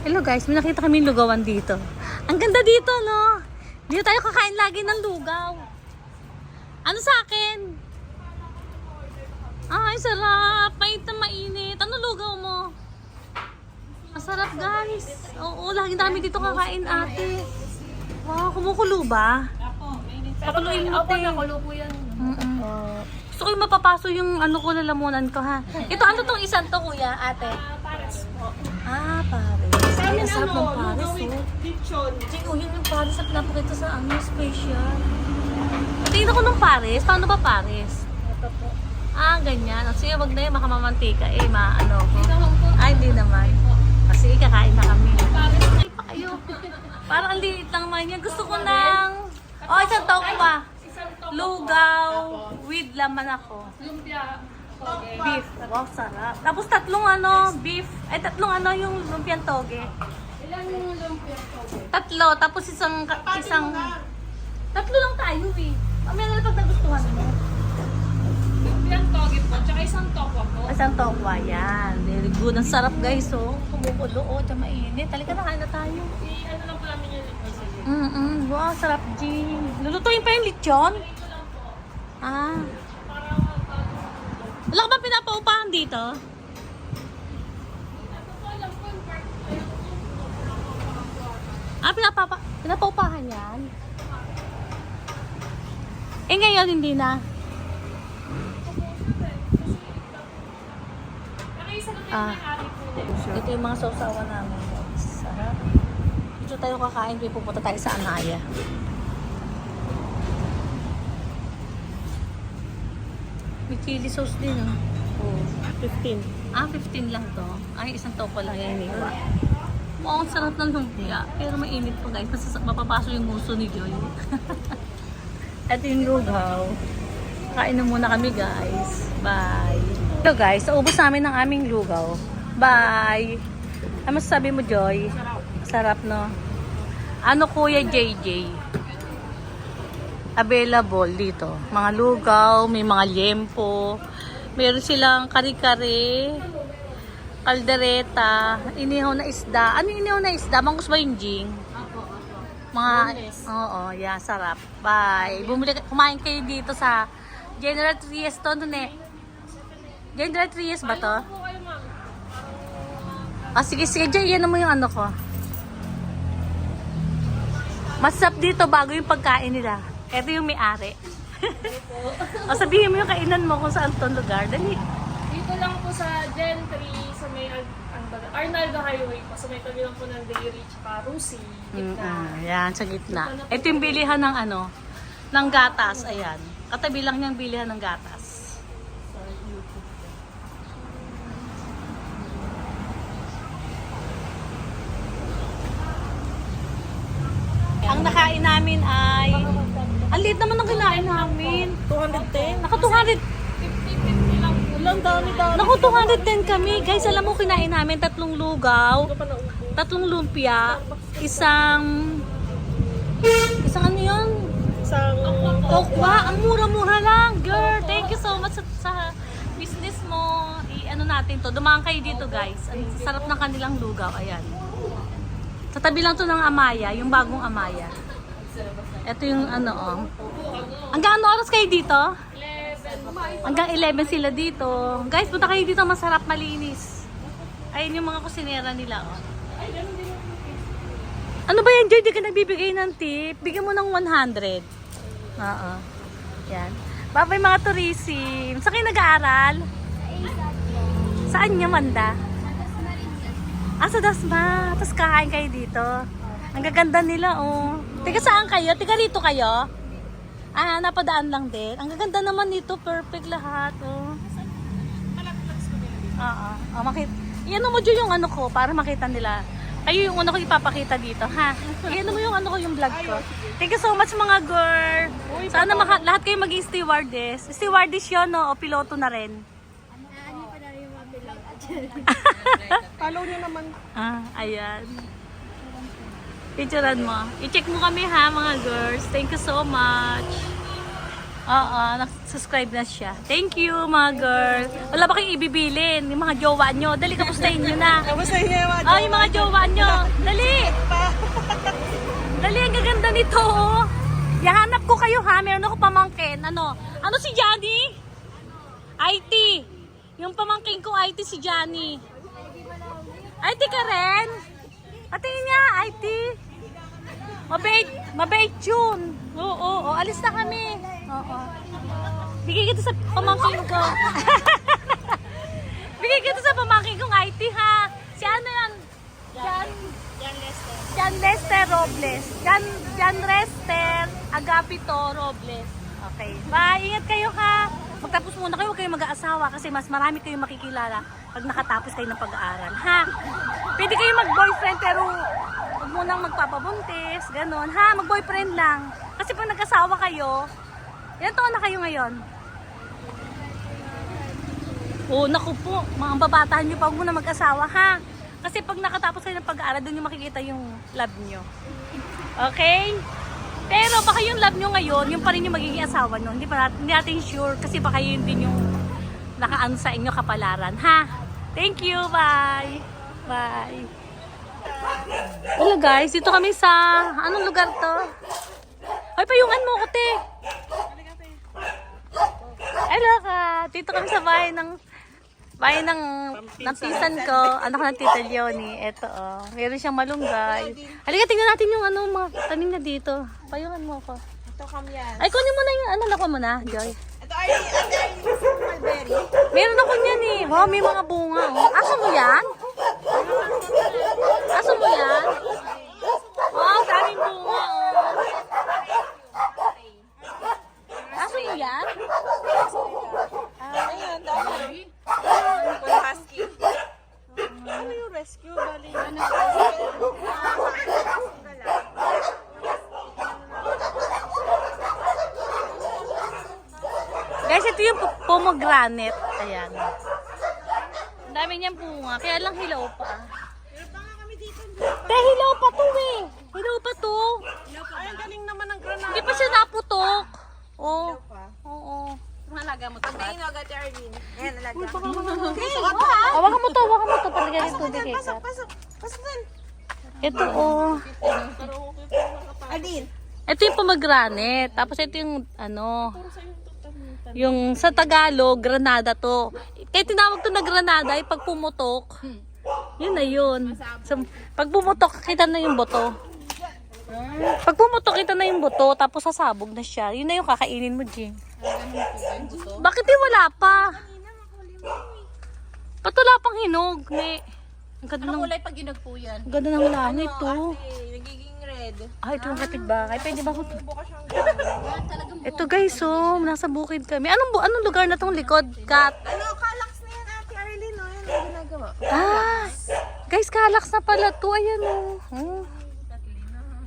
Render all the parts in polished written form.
Hello guys, may nakita kami lugawan dito. Ang ganda dito, no? Dito tayo kakain lagi ng lugaw. Ano sa akin? Ay, sarap. Pait na mainit. Ano lugaw mo? Masarap guys. Oo, lagi namin dito kakain ate. Wow, kumukulo ba? Pakuluin mo te. Nakulo po yan. Gusto ko yung mapapaso yung ano ko, lalamunan ko ha. Ito ano tong isang to kuya, ate? Pares po. Ah, pares. Ay, ang sarap ng pares oh. Lechon. Chico, yun yung pares na pinapakita sa ano, special. Tingnan ko ng pares. Paano ba pares? Ito po. Ah, ganyan. O, sige, wag na yun. Makamamantika. Eh, maano ko. Ito lang po. Ay, hindi naman. Kasi kakain na kami. Pares. Ay, pa kayo. Parang ang liit lang man yan. Gusto ko ng... Oh, isang tokwa. Isang to. Lugaw with laman ako. Lumpia. Toge. Beef. Wow, sarap. Tapos tatlong ano, beef. Ay, tatlong ano yung lumpiang toge. Ilan yung lumpia toge? Tatlo. Tapos isang... Tatlo lang tayo eh. Mamaya na lang pag nagustuhan mo. Lumpia toge po. Tsaka isang tokwa po. Isang tokwa yan. Very good. Ang sarap guys oh. Kumukulo oh. Tsaka mainit. Halika na, kain na tayo. Ano lang po namin yung lechon. Wow, sarap Jean. Lulutuin pa yung lechon? Ah. Wala ka ba pinapaupahan dito? Ah, pinapaupahan yan? Eh ngayon hindi na. Ah. Ito yung mga sausawan namin. Sarap. Dito tayo kakain, pupunta tayo sa Anaya. May chili sauce din, oh. Oh, 15. Ah, 15 lang to. Ay, isang topo lang yan, iniwa. Oo, ang sarap ng lumpia. Pero mainit po, guys. Mapapaso yung gusto ni Joy. Ito yung lugaw. Kain na muna kami, guys. Bye. Hello, guys. Naubos namin ng aming lugaw. Bye. Ano masasabi mo, Joy? Sarap, no? Ano, Kuya JJ? Available dito. Mga lugaw, may mga liempo. Meron silang kare-kare, kaldereta, inihaw na isda. Ano yung inihaw na isda? Bangus ba yung jing? Mga, oo, yeah, sarap. Bye. Kumain kayo dito sa General Trias to, nun eh. General Trias ba to? Ah, sige, Jay, yan mo yung ano ko. Masarap dito bago yung pagkain nila. Ito yung may-ari. O sabihin mo yung kainan mo kung saan itong lugar. Dali. Dito lang po sa Gen 3, sa may Arnaldo Highway po. Sa may tabi lang po ng Dairy tsaka Rusi. Ayan, sa gitna. Ito yung bilihan ng ano, ng gatas. Ayan. Katabi lang niyang bilihan ng gatas. Ang nakain namin ay... Ang liit naman ng kinain namin. 210? Naka 200. 50-50 lang po. Ilang dami-dami. Naku, 210 kami. Guys, alam mo, kinain namin 3 lugaw, 3 lumpia, isang ano yun? Isang Tokwa. Ang mura-mura lang. Girl, thank you so much sa business mo. I-ano natin to. Dumaan kayo dito, guys. Ang sarap ng kanilang lugaw. Ayan. Sa tabi lang to ng Amaya, yung bagong Amaya. Ito yung ano, oh. Hanggang ano oras kayo dito? 11. Hanggang 11 sila dito. Guys, punta kayo dito, masarap, malinis. Ayun yung mga kusinera nila, oh. Ano ba yan, Joy? Di ka nagbibigay ng tip. Bigyan mo ng 100. Oo. Yan. Babay mga tourism. Saan kayo nag-aaral? Saan niya, Manda? Ah, sa Dasma. Tapos kakain kayo dito. Ang gaganda nila, oh. Teka, saan kayo? Teka, rito kayo? Ah, napadaan lang din. Ang gaganda naman nito. Perfect lahat, oh. Oo. Oh, iyan mo dyan yung ano ko para makita nila. Kayo yung una ko ipapakita dito, ha? Iyan mo yung ano ko, yung vlog ko. Thank you so much, mga girl. Sana lahat kayo maging stewardess. Stewardess yun, no? O piloto na rin. Ano pa na yung mga piloto? Follow nyo naman. Ah, ayan. Picturean mo. I-check mo kami ha mga girls. Thank you so much. Oo, nag-subscribe na siya. Thank you, mga girl. Wala ba kayong ibibilin? Yung mga jowa nyo. Dali, kamustahin nyo na. Kamusta niya yung mga Oh, yung mga jowa nyo. Dali. Dali, ang gaganda nito. Oh. Yahanap ko kayo ha. Meron ako pamangkin. Ano si Johnny? IT. Yung pamangkin ko IT si Johnny. IT ka rin? Patingin niya, IT. Mabait yun. Oo, alis na kami. Oo. Bigay kita sa pamangkin ko. Bigay kita sa pamangkin kong IT ha. Si ano yan? Jan Lester Robles. Jan Lester Agapito Robles. Okay. Bye. Ingat kayo ha. Magtapos muna kayo. Huwag kayong mag-aasawa kasi mas marami kayong makikilala pag nakatapos kayo ng pag-aaral. Ha? Pwede kayong mag-boyfriend pero huwag munang magpapabuntis. Ganon. Ha? Mag-boyfriend lang. Kasi pag nag-asawa kayo, ilan taon na kayo ngayon? Oh, naku po. Mga babatahan nyo pa huwag muna mag-asawa ha. Kasi pag nakatapos kayo ng pag-aaral, doon nyo makikita yung love nyo. Okay? Pero baka yung love nyo ngayon, yung pa rin yung magiging asawa nyo. Hindi natin sure kasi baka yun din yung nakaano sa inyo kapalaran. Ha? Thank you. Bye. Bye. Hello guys, dito kami sa, anong lugar to? Ay, payungan mo ko, te. Hello ka. Dito kami sa bahay ng pinsan ko, anak ng Tita Leonie. Ito oh. Meron siyang malunggay. Halika, tingnan natin yung mga tanim na dito. Payungan mo ako. Ito kamyan. Ay, kunin mo na yung nakuha mo na, Joy. Ito ay mulberry. Meron ako niyan eh. Wow, may mga bunga. Oh. Aso mo yan? Aso mo yan? Wow, daming bunga. Oh. Aso mo yan? Ayun, dami. Full husky. Ano yung rescue? Bali. Guys, ito yung pomegranate. Ayan. Ang dami niyang bunga. Kaya lang hilaw pa. Te, hilaw pa to eh. Hilaw pa to. Ay, ang galing naman ng granada. Hindi pa siya naputok. Oh. Oo. Malaga mo to. Pagdain mo agad, Arlene. Ayan, alaga. Okay. Hawakan mo to. Palagyan yung tubig eh. Pasok. Pasok dun. Ito oh. Arlene. Ito yung pomegranate. Tapos ito yung yung sa Tagalog, granada to. Kaya tinawag to na granada ay pag pumutok. Yun na yun. So, pag pumutok, kita na yung buto. Pag pumutok, kita na yung buto. Tapos sasabog na siya. Yun na yung kakainin mo, Jing. Bakit di wala pa? Ba't wala pang hinog? Ang ganda ng Kulay pag ginag po yan. ang ganda ng langit to. Nagiging red. Ay, ito yung kapitbahay. Pwede ba ko? Ito guys, oh, nasa bukid kami. Anong lugar na tong likod? Kat. Ano, kalax na yan, Ate Arlene. No? Yan ang ginagawa. Ah, guys, Kalax na pala to. Ayan, oh.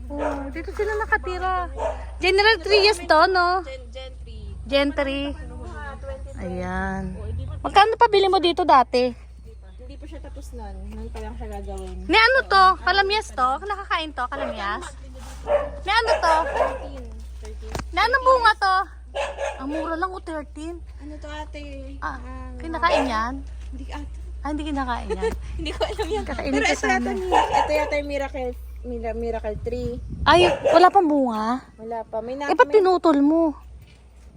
Oh, dito sila nakatira. General Trias to, no? Gentry. Ayan. Magkano pa bili mo dito dati? Hindi pa siya tapos nun. Nun pa lang siya gagawin. May ano to? Kalamyas to? Nakakain to? Kalamyas? May ano to? 13. May anong bunga to? Ang mura lang, 13. Ano to, Ate? Ah, kinakain yan? Hindi ate. Hindi kinakain yan. Hindi ko alam yan. Kakainin Pero ko ito sana. ito yata yung Miracle Tree. Ay, wala pang bunga? Wala pa. Eh, ba't pinutol mo?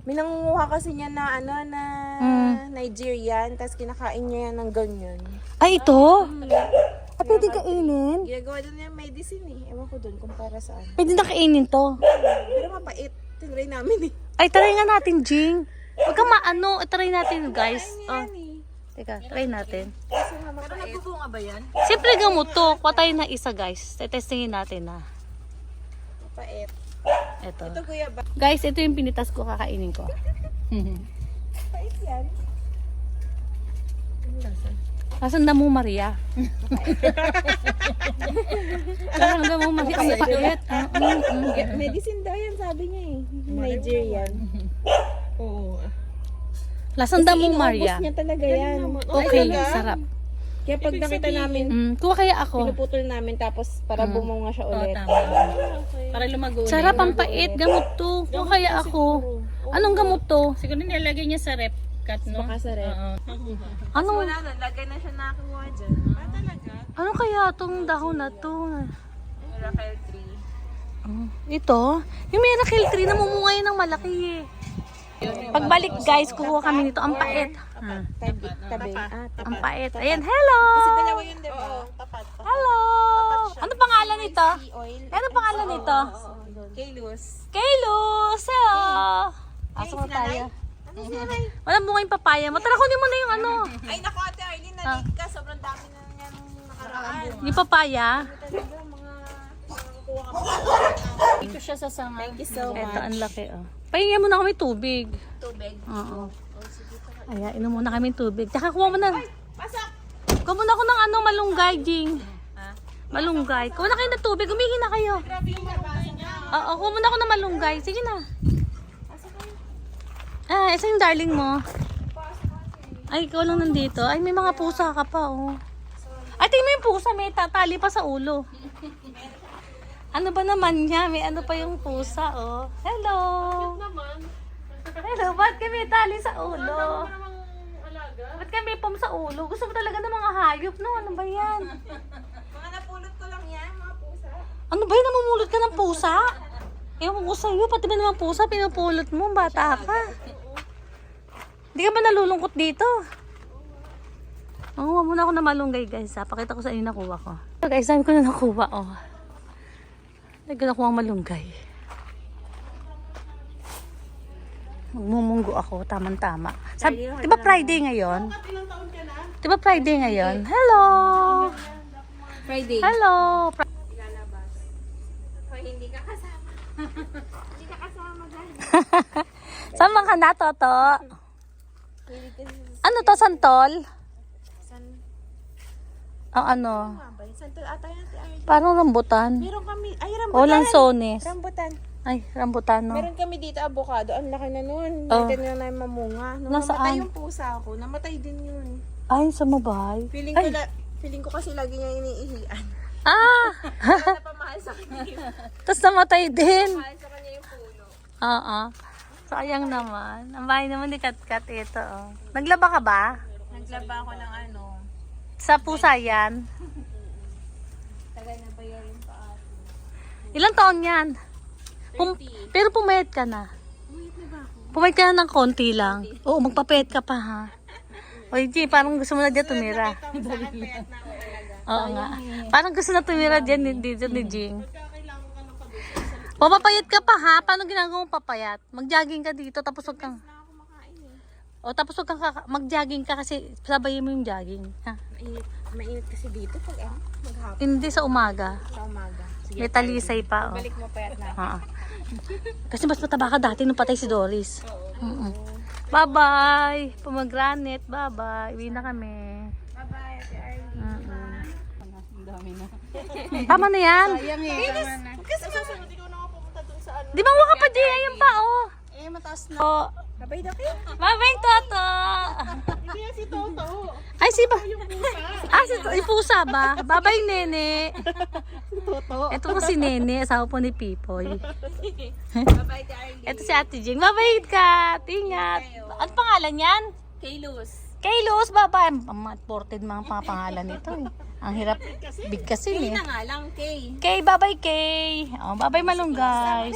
May nangunguha kasi niya na Nigerian, tapos kinakain niya yan ng ganyan. Ay, ito? Ah, pwede kainin? Ginagawa doon yung medicine eh. Ewan ko doon kung para saan. Pwede na kainin to. Pero mapait. Tinry namin eh. Ay, try nga natin, Jing. Huwag kang maano. Try natin, guys. Oh, Yan eh. teka, try natin. Kasi nga mapait. Nagbubunga ba yan? Siyempre gamot to. Kuha tayo na isa, guys. Testingin natin na. Mapait. Ito. Ito kuya ba? Guys, ito yung pinitas ko. Kakainin ko. Mapait yan. Asan na mo, Maria? Asan na mo, Maria? Ang pait. Medicine daw yan, sabi niya eh. Nigerian. Oo. Lasan na mo, Maria? Inuubos niya talaga yan. Okay, sarap. Kaya pag nakita namin, Kuha kaya ako. pinuputol namin tapos para bumunga siya ulit. Para lumago. Sarap, ang pait. Gamot to. Kuha kaya ako. Anong gamot to? Siguro nilalagay niya sa rep cut, no? Baka sa rep. Anong, Wala na, lagay na siya nakakuha dyan. Talaga? ano kaya tong dahon na to? Miracle tree. Ito? Yung miracle tree, namumunga yun ng malaki eh. Pagbalik guys, kukuha kami nito. Ang pait. Tabi. Ang pait. Ayan, hello! Dalawa yun, di ba? Oo, tapat. Hello! Ano pangalan nito? Oil. Ano pangalan nito? Kaylus. Kaylus! Hello! Asok na tayo. Walang bunga yung papaya mo. Tara, kunin mo na yung ano. Ay, naku, Ate Arlene, na-late ka. Sobrang dami na yan nakaraan. Yung papaya. Talaga, mga kukuha ka. Ito siya sa sanga. Thank you so Ito, much. ang laki oh. Pahingyan mo na kami tubig. Tubig. Oo. Ayan, inom muna kami tubig. Tsaka kuha mo na. Pasak! Kuha muna ako ng ano, malunggay, Jing. Malunggay. Kuha na kayo ng tubig. Umihi na kayo. Grabe yung marunggay niya. Oo, kuha muna ako ng malunggay. Sige na. Ah, isa yung darling mo. Ay, ikaw lang nandito. Ay, may mga pusa ka pa, oh. Ay, tingnan mo yung pusa. May tatali pa sa ulo. Ano ba naman niya? May ano pa yung pusa, oh. Hello. Naman. Hello, ba't kami tali sa ulo? Namang alaga. Ba't kami pom sa ulo? Gusto mo talaga ng mga hayop, no? Ano ba yan? Mga napulot ko lang yan, mga pusa. Ano ba yan? Namumulot ka ng pusa? Ewan ko sa'yo, pati ba naman pusa, pinupulot mo, bata ka. Hindi ka ba nalulungkot dito? Manguha muna ako na malunggay, guys. Ha? Pakita ko sa inyo nakuha ko. So, guys, saan ko na nakuha, oh. Nagkanakuha ang malunggay. Magmumunggo ako, tamang-tama. Di ba Friday ngayon? Di ba Friday ngayon? Hello! Friday. Hello! Hoy, hindi ka kasama. Hindi ka kasama, guys. Saan ka na, Toto? Ano to, santol? Ang ano? Santol ata yan, Ate Arlene. Parang rambutan. Meron kami, ay O, rambutan. lansones. Rambutan. Ay, rambutan, no? Meron kami dito avocado. Ang laki na nun. Oh. Natin na namin mamunga. Nung Nasaan? namatay yung pusa ko, namatay din yun. Ay, sa mabay. Feeling ko kasi lagi niya iniihian. Ah! Kaya napamahal sa kanya yung, Tapos namatay din. mahal sa kanya yung puno. Oo. Sayang naman. Ang bahay naman ni Katkat ito, oh. Naglaba ka ba? Naglaba ako ng ano. Sa pusa yan? Tagal na bayarin pa ako. Ilang taon yan? Pero pumayat ka na. Pumayat ka na ng konti lang. Oo, magpapayat ka pa, ha? Oy, G, parang gusto mo na dyan tumira. Sa akin, payat na ako talaga. Oo nga. Parang gusto na tumira dyan dito ni Jing. Papapayat ka pa, ha? Paano ginagawa mo papayat? Mag-jogging ka dito, tapos huwag kang... O, tapos huwag kang mag-jogging ka kasi sabayin mo yung jogging. Ha? Mainit kasi dito pag maghapon Hindi sa umaga. sa umaga. Sige, May talisay pa, oh. balik mo payat na. Oo. Kasi mas mataba ka dati nung patay si Doris. Bye-bye! Pomegranate, bye-bye. Uwi na kami. Bye-bye, Ate Arlene. Tama na yan. Kasi susunod ikaw na ako pupunta dun sa ano. Di ba ka pa, Jay? Ayun pa, oh. Eh, mataas na. Oh. Bye-bye na kayo. Bye-bye, Toto! Hindi yan si Toto. Ay, si ba? Si pusa ba? Bye-bye, Nene. Toto. Ito po si Nene, asawa po ni Pipoy. Bye-bye, Ate Arlene. Ito si Ate Jing. Bye-bye, Kat. Ingat. Ano pangalan yan? Kaylus. Kaylos, bye-bye. Ang imported mga pangalan nito. Ang hirap bigkasin Kay eh. na nga lang, Kay. Kay, bye-bye, Kay. Oh, bye-bye, malunggay.